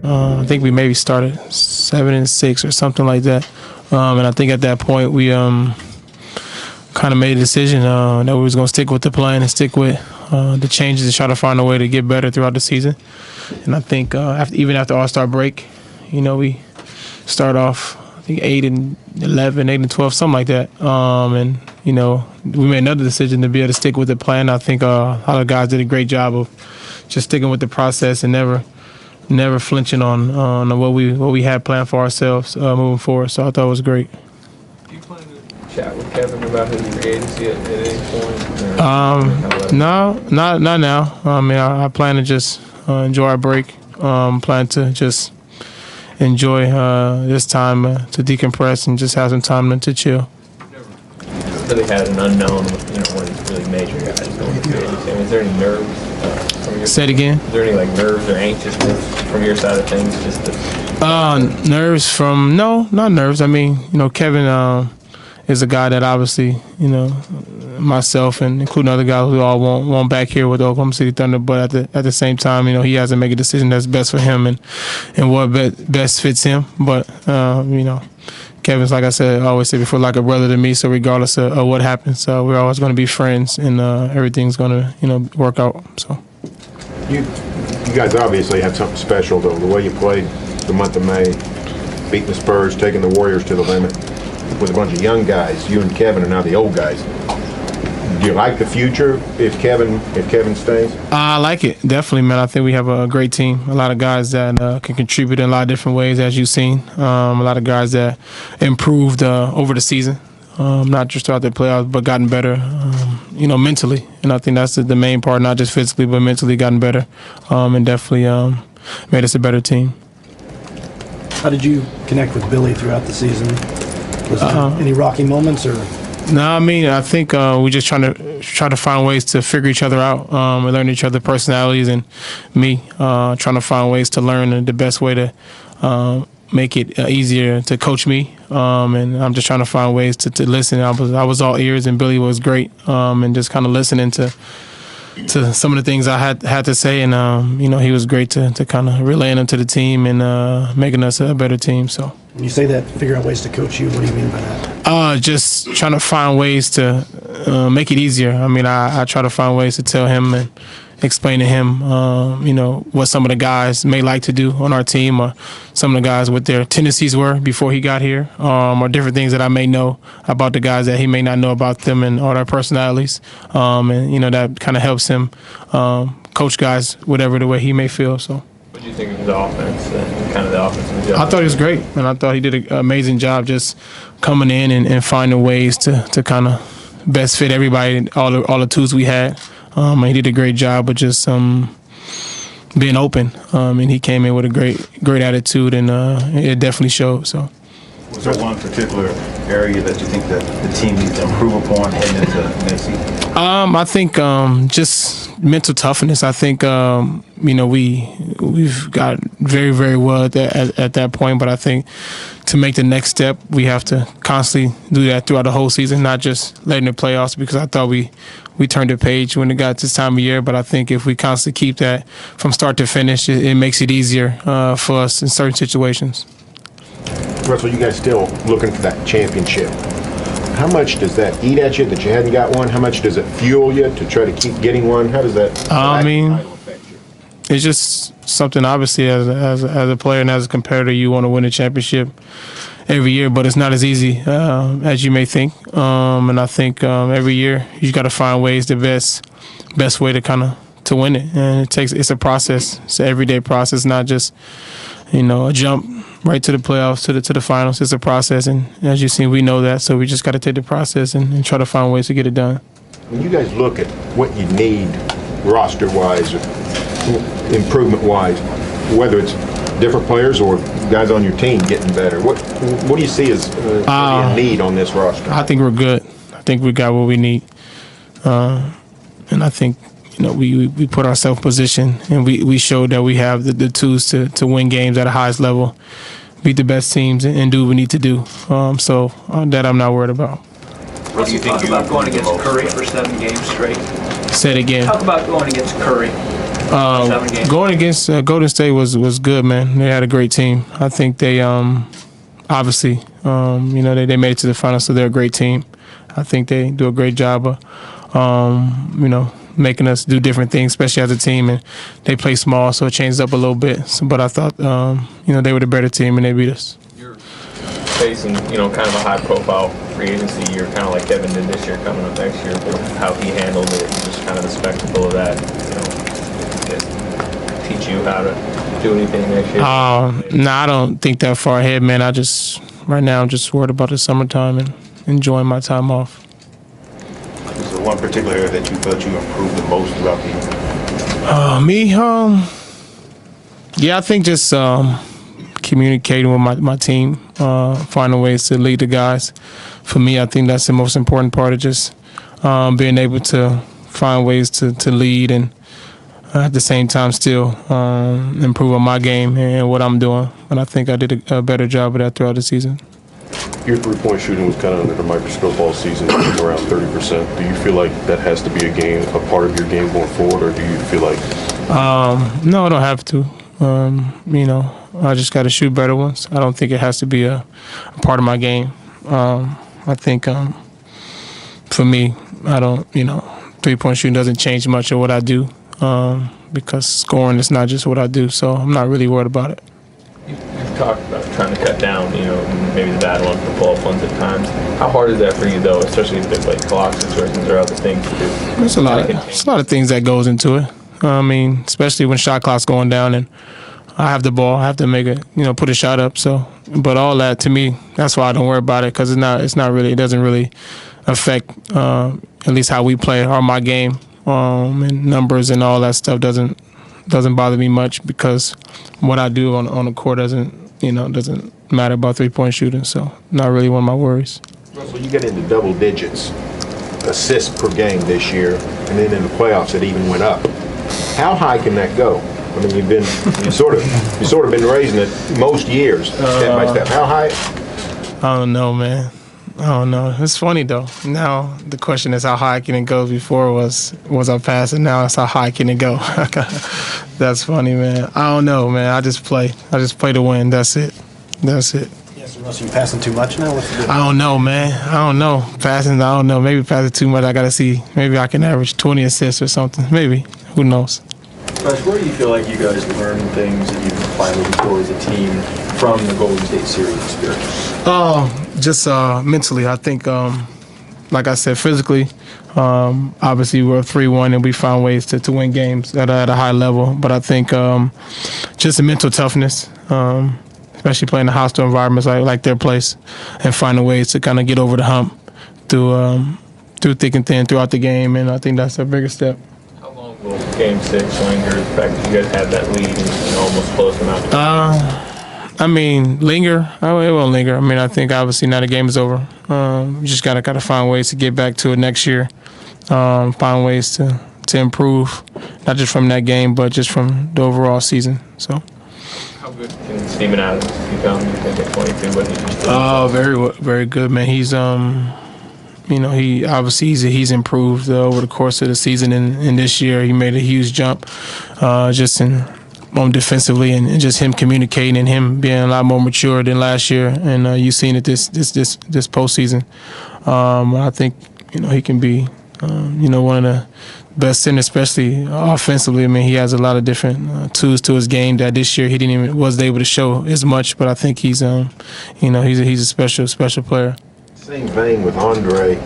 I think we maybe started 7-6 or something like that. And I think at that point we kind of made a decision that we was going to stick with the plan and stick with the changes and try to find a way to get better throughout the season. And I think even after All-Star break, we start off, I think 8-11, 8-12, something like that. And we made another decision to be able to stick with the plan. I think a lot of guys did a great job of just sticking with the process and never flinching on what we had planned for ourselves moving forward. So I thought it was great. Do you plan to chat with Kevin about his free agency at any point? No, not now. I mean, I plan to just enjoy our break. Plan to just enjoy this time to decompress and just have some time to chill. Really had an unknown with one of these really major guys going to free agency. Is there any nerves from your Say it again. Is there any nerves or anxiousness from your side of things? Nerves from not nerves. I mean, Kevin is a guy that obviously myself and including other guys who all want back here with the Oklahoma City Thunder. But at the same time, he has to make a decision that's best for him and what best fits him. But Kevin's, like I said, I always say before, like a brother to me. So regardless of what happens, we're always going to be friends, and everything's going to work out. So you guys obviously have something special, though. The way you played the month of May, beating the Spurs, taking the Warriors to the limit with a bunch of young guys. You and Kevin are now the old guys. Do you like the future if Kevin stays? I like it, definitely, man. I think we have a great team. A lot of guys that can contribute in a lot of different ways, as you've seen. A lot of guys that improved over the season, not just throughout the playoffs, but gotten better, mentally. And I think that's the main part, not just physically, but mentally gotten better, and definitely made us a better team. How did you connect with Billy throughout the season? Was there any rocky moments or? No, I mean, I think we just try to find ways to figure each other out. We learn each other's personalities, and me trying to find ways to learn the best way to make it easier to coach me. And I'm just trying to find ways to listen. I was all ears, and Billy was great, and just kind of listening to some of the things I had to say, and he was great to kind of relaying them to the team and making us a better team. So. When you say that, figure out ways to coach you, what do you mean by that? Just trying to find ways to make it easier. I mean, I try to find ways to tell him and explain to him, what some of the guys may like to do on our team, or some of the guys what their tendencies were before he got here, or different things that I may know about the guys that he may not know about them and all their personalities. And that kind of helps him coach guys whatever the way he may feel. So. What do you think of the offense and kind of the offensive job? I thought he was great, and I thought he did an amazing job just coming in and finding ways to kind of best fit everybody, all the tools we had. He did a great job of just being open, and he came in with a great attitude, and it definitely showed. So. Was there one particular area that you think that the team needs to improve upon heading into next season? I think just mental toughness. I think we've got very, very well at that point, but I think to make the next step, we have to constantly do that throughout the whole season, not just late in the playoffs, because I thought we turned the page when it got to this time of year. But I think if we constantly keep that from start to finish, it makes it easier for us in certain situations. Russell, you guys still looking for that championship. How much does that eat at you that you hadn't got one? How much does it fuel you to try to keep getting one? How does that I mean, affect you? It's just something, obviously, as a player and as a competitor, you want to win a championship every year, but it's not as easy as you may think. And I think every year you got to find ways, the best way to win it. And it's a process. It's an everyday process, not just a jump right to the playoffs, to the finals. It's a process, and as you've seen, we know that. So we just got to take the process and try to find ways to get it done. When you guys look at what you need roster-wise, improvement-wise, whether it's different players or guys on your team getting better, what do you see as a need on this roster? I think we're good. I think we got what we need, and I think we put ourselves in position, and we showed that we have the tools to win games at the highest level, beat the best teams, and do what we need to do. So that I'm not worried about. What do you think about going against Curry for 7 games straight? Say it again. Talk about going against Curry 7 games? Going against Golden State was good, man. They had a great team. I think they obviously they made it to the finals, so they're a great team. I think they do a great job of making us do different things, especially as a team. And they play small, so it changes up a little bit. But I thought they were the better team and they beat us. You're facing kind of a high-profile free agency year, kind of like Kevin did this year, coming up next year. How he handled it, just kind of the spectacle of that. Teach you how to do anything next year? No, I don't think that far ahead, man. Right now I'm just worried about the summertime and enjoying my time off. Is there one particular area that you felt you improved the most throughout the year? Me, I think just communicating with my team, finding ways to lead the guys. For me, I think that's the most important part of just being able to find ways to lead and at the same time still improve on my game and what I'm doing. And I think I did a better job of that throughout the season. Your three-point shooting was kind of under the microscope all season, around 30%. Do you feel like that has to be a part of your game going forward, or do you feel like? No, I don't have to. I just got to shoot better ones. I don't think it has to be a part of my game. I think for me, I don't. Three-point shooting doesn't change much of what I do because scoring is not just what I do. So I'm not really worried about it. You talked about trying to cut down, maybe the bad ones, the pull-up ones at times. How hard is that for you, though, especially if there's like clock situations or other things to do? There's a lot of things that goes into it. I mean, especially when shot clock's going down and I have the ball, I have to make put a shot up. So, but all that to me, that's why I don't worry about it because it doesn't really affect at least how we play or my game and numbers and all that stuff doesn't bother me much because what I do on the court doesn't matter about three-point shooting. So not really one of my worries. Russell, you get into double digits assists per game this year, and then in the playoffs it even went up. How high can that go? I mean, you've sort of been raising it most years, step by step. How high? I don't know, man. I don't know. It's funny though. Now the question is how high can it go? Before was I passing? Now it's how high can it go? That's funny, man. I don't know, man. I just play to win. That's it. Yes, so Russell, you passing too much now? What's the deal? I don't know, man. I don't know. Passing, I don't know. Maybe passing too much. I gotta see. Maybe I can average 20 assists or something. Maybe. Who knows? Russ, where do you feel like you guys learned things that you can apply moving forward as a team from the Golden State series experience? Just mentally, I think, like I said, physically, obviously we're 3-1 and we found ways to win games at a high level. But I think just the mental toughness, especially playing in hostile environments like their place, and finding ways to kind of get over the hump through thick and thin throughout the game. And I think that's a bigger step. How long will Game 6 linger, the fact that you guys had that lead and almost close them out? I mean, linger. Oh, it won't linger. I mean, I think obviously now the game is over. You just gotta find ways to get back to it next year. Find ways to improve, not just from that game, but just from the overall season. So. How good can Steven Adams become? You think at 22, but he's still. Very good, man. He's he obviously he's improved over the course of the season and this year he made a huge jump, just in. Defensively and just him communicating and him being a lot more mature than last year, and you've seen it this postseason. I think he can be one of the best centers, especially offensively. I mean, he has a lot of different tools to his game that this year he wasn't able to show as much. But I think he's he's a special player. Same vein with Andre,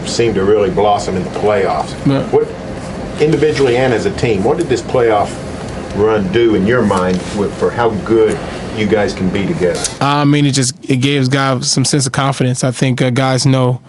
seemed to really blossom in the playoffs. Yeah. What individually and as a team, what did this playoff run do in your mind for how good you guys can be together? I mean, it gives guys some sense of confidence. I think guys know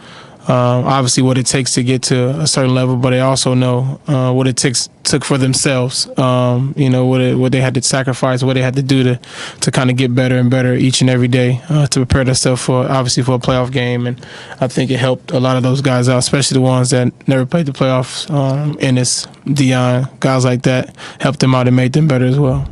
obviously what it takes to get to a certain level, but they also know what it took for themselves. What they had to sacrifice, what they had to do to kind of get better and better each and every day to prepare themselves for a playoff game. And I think it helped a lot of those guys out, especially the ones that never played the playoffs. Ennis, Dion, guys like that helped them out and made them better as well.